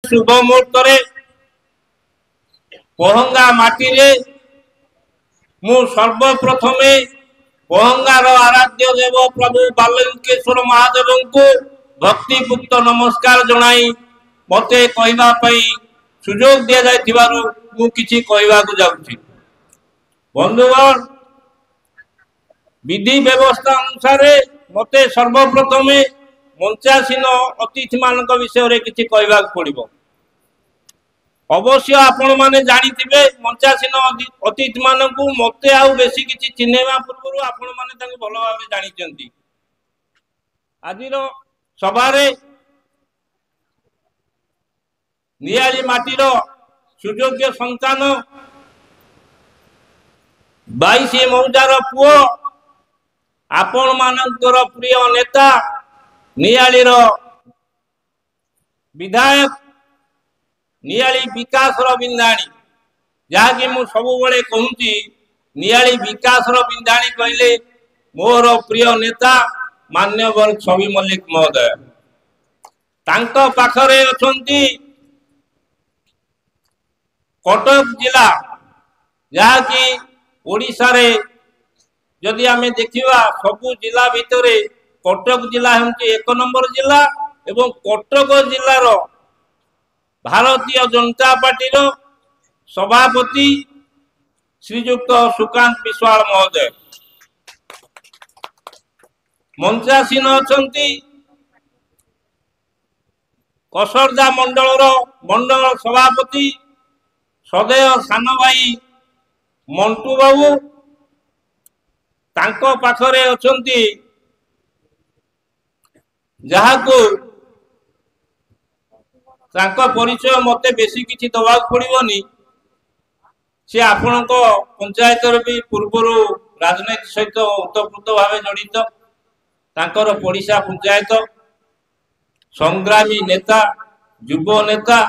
शुभ मुहूर्त पहंगा माटी रे मु सर्वप्रथमे पहंगार आराध्य देव प्रभु बालकेश्वर महादेव को भक्तिपूक्त नमस्कार जनाई मते कहवा सुजोग दि जाइथिबारु मु किछि कहवाकु जाउछि। बंधुगण विधि व्यवस्था अनुसार मते सर्वप्रथमे मंचासीन अतिथि मानक विषय किछि कहवाकु पड़िबो। अवश्य आपण माने जानिथिबे मंचासीन अतिथि मानकु मते आउ बेसी किछि चिन्हैबा पूर्व आपण माने तांको भलो भाबे जानिचंती। आजिर सभारे नियाली माटीर सुयोग्य संतान 22 मौजार पुओ आपण मानकर प्रिय नेता नियालीर विधायक नियाली विकास बिंधाणी जहाँकि मु सबु बड़े कहूँ नियाली विकास बिंधाणी कहले मोर प्रिय नेता मान्यवर छवि मल्लिक महोदय तांको पाखरे अछंती कटक जिला जहाँकि ओडिशा रे जदि आमे देखिबा सबु जिला भितरे कटक जिला हेउची 1 नंबर जिला एवं कटक जिलार भारतीय जनता पार्टी सभापति श्रीजुक्त सुकांत विश्वाल महोदय मंचासीन अछंती कसरदा मंडल सभापति सदैव सान भाई मंटू बाबू तांको पाखरे अछंती जहाको तांको परिचय मते बेसी किछि दबाक पड़िबोनी से आपण पंचायत भी पूर्व राजनीति सहित उत्तप्रोत भाव जड़ित तांकर पड़िशा पंचायत संग्रामी नेता युव नेता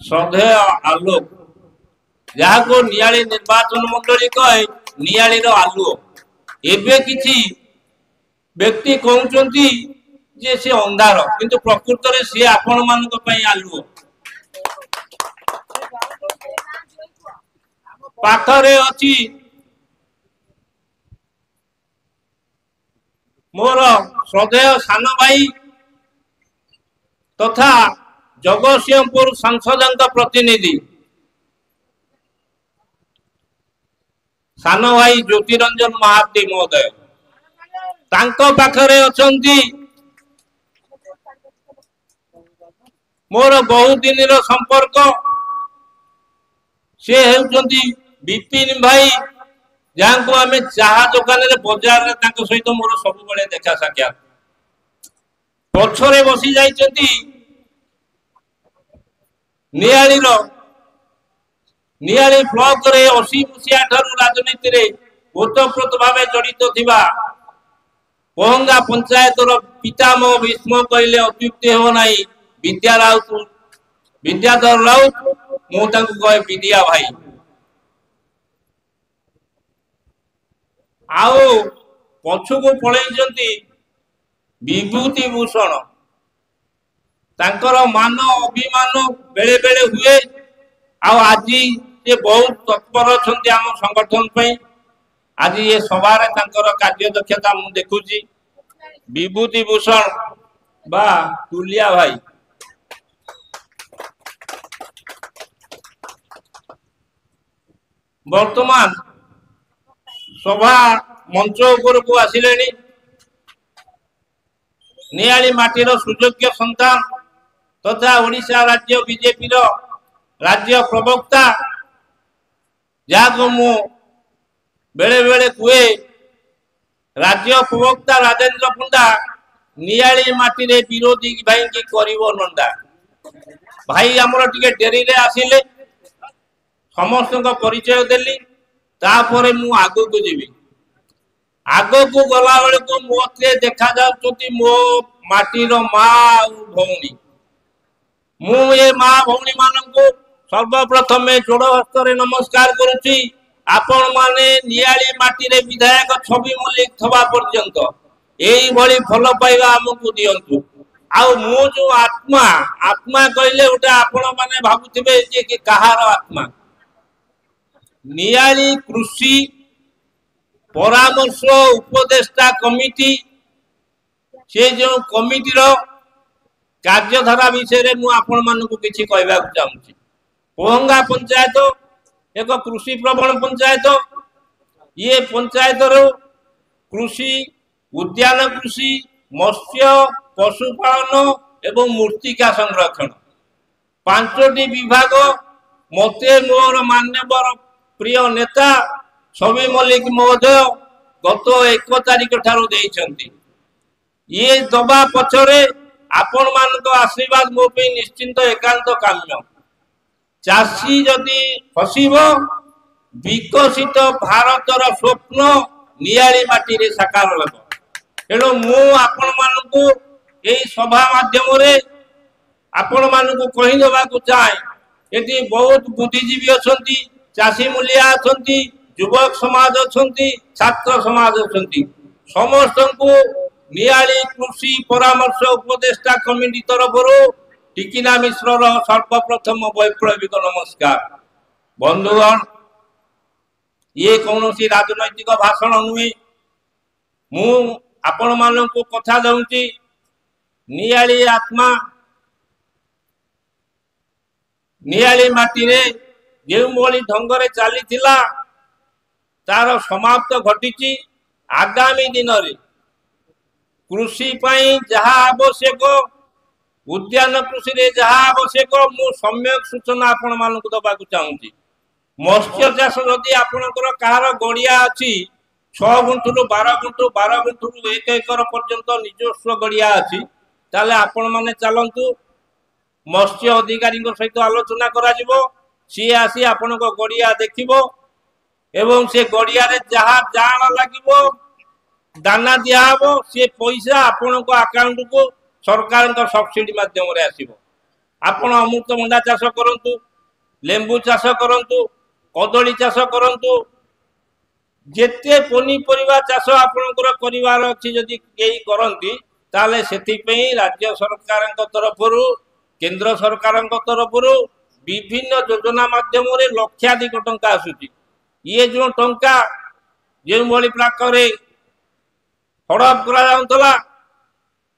श्रद्धेय आलोक जहाँ को नियाली निर्वाचन मंडली कहे नियाली आलुओ एबे किछि व्यक्ति कहउचंती जे से अंधार किंतु प्रकृत रे से आपण मानक पई आलुओ पाखरे अछि मोर श्रद्धेय सान भाई तथा जगतसिंहपुर सांसद प्रतिनिधि सान भाई ज्योतिरंजन महाती महोदय तांको पाखरे अछंती मोर बहुत दिन संपर्क से हेउचंती विपिन भाई जहाँ को आमे चाहा दुकान रे बाजार रे तांको सहित मोर सब बेले देखा साक्षात पछरे बसी जाइचंती नियाली ब्लॉक रे 80 मुसिया ठारू राजनीति रे ओतप्रोत भावे जड़ित थिबा पहंगा पंचायत रो पितामह भीष्म कहले अत्युक्ति हो नाही विद्याधर राउत मु तांको कहे विद्या भाई आओ पछु को पळैचंती विभूति भूषण तांकर मान अभिमान बेले बेले हुए आ आज ये बहुत तत्पर अछंती आम संगठन पे आज ये सभा रे तांकर कार्य दक्षता मु देखुची विभूति भूषण बा तुलिया भाई वर्तमान सभा मंच ऊपर को आसिले नियाली माटीर सुयोग्य संतान तथा ओडिशा राज्य बीजेपी राज्य प्रवक्ता जहाँ मु बेले बेले कहे राज्य प्रवक्ता राजेंद्र पंडा नियाली माटी रे विरोधी भाई की करिवो नंदा भाई हमर टिके डेरी रे आसिले समस्त परिचय देली तापर मु आगो को जीवी आगो को गला बेले को मोते देखा जाउछती मो माटीर माँ भौणी मु ये माँ भौणी माननको सर्वप्रथम जोड़ हस्त नमस्कार करुच्ची आपण माने नियाली माटी रे विधायक छवि मल्लिक थवा पर्यंत एई भली भल पाइबा हमकु दियंतु आउ मु जो आत्मा आत्मा कहले गोटे आपण माने भाबुथिबे जे कि कहार आत्मा नियाली कृषि परामर्श उपदेष्टा कमिटी से जो कमिटी रो कार्यधारा विषय मु आपण मानकु किछि कहबा चाहूची। पोहंगा पंचायत एक कृषि प्रवण पंचायत ये पंचायत रो कृषि उद्यान कृषि मत्स्य पशुपालन एवं मूर्तिका संरक्षण पांचटी विभाग मते मोर मान्यवर प्रिय नेता छवि मल्लिक महोदय गत 1 तारिख ठारू देइछंती। ये दबा पछरे आपण मानक आशीर्वाद मो पे निश्चिंत एकांत काम्य। चाषी जदि फसिबो विकसित भारतर स्वप्न नियाली माटी रे साकार हेबो। तेणु मु आपण मानकु एई सभा माध्यम रे आपण मानकु कहि देबा को चाहे एटी बहुत बुद्धिजीवी अछंती चाषी मूलिया अछंती युवक समाज अछंती छात्र समाज अछंती समस्त को नियाली कृषि परामर्श उपदेष्टा कमिटी तरफरु टिकिना मिश्र सर्वप्रथम वैप्लविक नमस्कार। बंधुगण ये कौनसी राजनैतिक भाषण नुहे मु आपण मानक कथा दउची नियाली आत्मा नियाली माटी रे जेउ मोली ढंगरे चली थिला तार समाप्त घटिची। आगामी दिन रे कृषि पई जहा आवश्यक उद्यान कृषि रे जहा आवश्यक मु सम्यक सूचना आपण मानक दबा को चाहूची। मत्स्य चाष जदि आपणकर कहार गड़िया अच्छी 6 गुंठु 12 गुंठु 12 गुंठु 1 एकर पर्यंत निजस्व गड़िया अच्छी ताले आपण माने चलंतु मत्स्य अधिकारी सहित आलोचना करा जिवो सी आसी आपण को गड़िया देखिबो एवं से गड़िया रे जहा जान लागिबो दाना दिया हबो से पैसा आपण को अकाउंट को सरकार का सब्सिडी माध्यम रे आसीबो। आपण अमृतभंडा चाष करंतु लेंबू चाष करंतु कदली चाष करंतु जेते पनीपरिवा चाष आपणकर परिवार अछि जदि केही करंती ताले सेति पई राज्य सरकार तरफरु केंद्र सरकार तरफरु विभिन्न योजना माध्यम रे लक्षाधिक टंका आसुची। ये जो टंका जे भली प्रकार हड़प करा जाउतला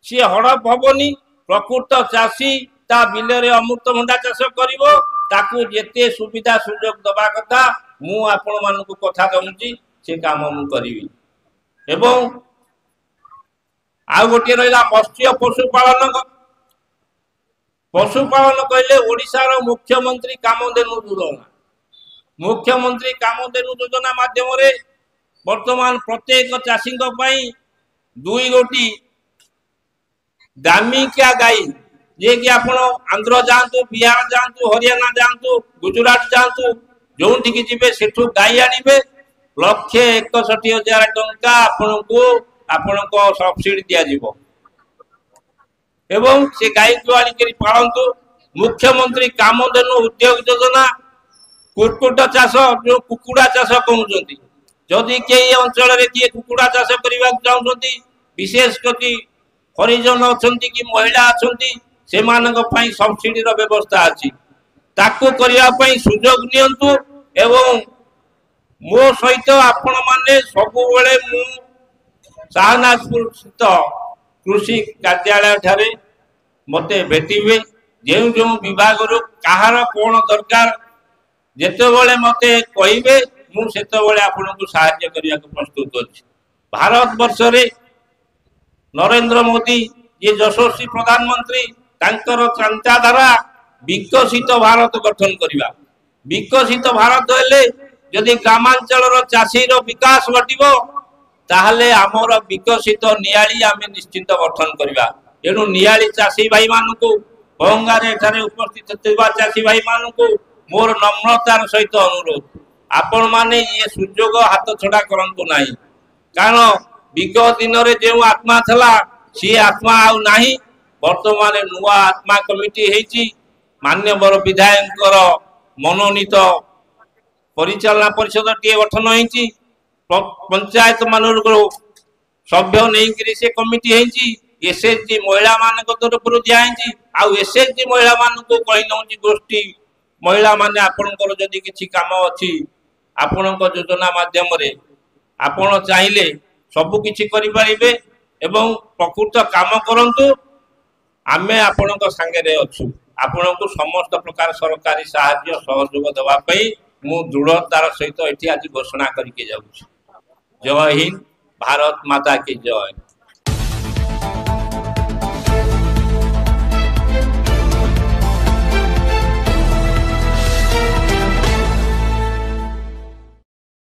सी हड़प हबनी प्रकृत चाषी ता बिल रे अमृतभंडा चाष करिवो ताकू जेते सुविधा सुयोग दबा कथा मु आपण मानकु कथा दउची से काम मु करिवि। एवं आ गोटे रहिला मत्स्य पशुपालन कहले ओडिसा रो मुख्यमंत्री कामधेनु योजना मुख्यमंत्री कामधेनु योजना माध्यम रे वर्तमान प्रत्येक चाषी पई 2 गोटी दामिका गाई जे कि आपण आंध्र जांतु बिहार जांतु हरियाणा जांतु गुजरात जांतु जोंठी की जिबे सेठु गाई आनिबे 1,61,000 टंका आपण को सब्सिडी दिया जिवो एवं से गाई को आनी करी पालंतु। मुख्यमंत्री कामधेनु उद्योग योजना कुक्कुट चाष जो कुकुड़ा चाष कहउछंती जदि केही अंचल रे किए कुकुड़ा चाष करबा चाहउछंती विशेष कति हरिजन अछंती कि महिला अछंती से मानक पई सब्सिडी रो व्यवस्था अछि ताकू करिया पई सुयोग नियंतु एवं मो सहित आपण माने सब बेले मु शाहनाजपुर स्थित कृषि कार्यालय ठारे मते भेटिबे जे जो विभाग रो कहार कोन दरकार जेते बेले मते कहिबे मु सेते बेले आपण को सहायता करिया को प्रस्तुत अछि। भारत वर्ष रे नरेंद्र मोदी ये यशस्वी प्रधानमंत्री तांकर चिंताधारा विकसित भारत गठन करिबा विकसित भारत हेले यदि ग्रामांचल रो चाषी रो विकास घटिबो ताहले हमर विकसित नियाली आमे निश्चिंत गठन करिबा। एनु नियाली चाषी भाई मानकु भंगारे एठारे उपस्थित थिबा चाषी भाई मानकु मोर नम्रतार सहित अनुरोध आपण माने ये सुयोग हाथ छडा करंतु नाही कारण विगत दिन रे जे आत्मा थला सी आत्मा आउ नाही वर्तमान नुआ आत्मा कमिटी हेची मान्यवर विधायकर मनोनीत परिचालना परिषद टी गठन हेची पंचायत मानक सभ्य नहीं से कमिटी हेची एसएचजी महिला मान तरफ दिखाई एसएचजी महिला मान कही नौ गोष्ठी महिला माने आपणकर जदि किछि काम अछि आपणक योजना माध्यम रे आपण चाहिले सब किछि करि परिबे एवं प्रकृत काम करंतु आमे आपणक संगे रे अछु आपणक समस्त प्रकार सरकारी सहायता सहयोग देवा पई मु दृढ़तार सहित एठी आज घोषणा करके जाउछि। जय हिंद, भारत माता की जय।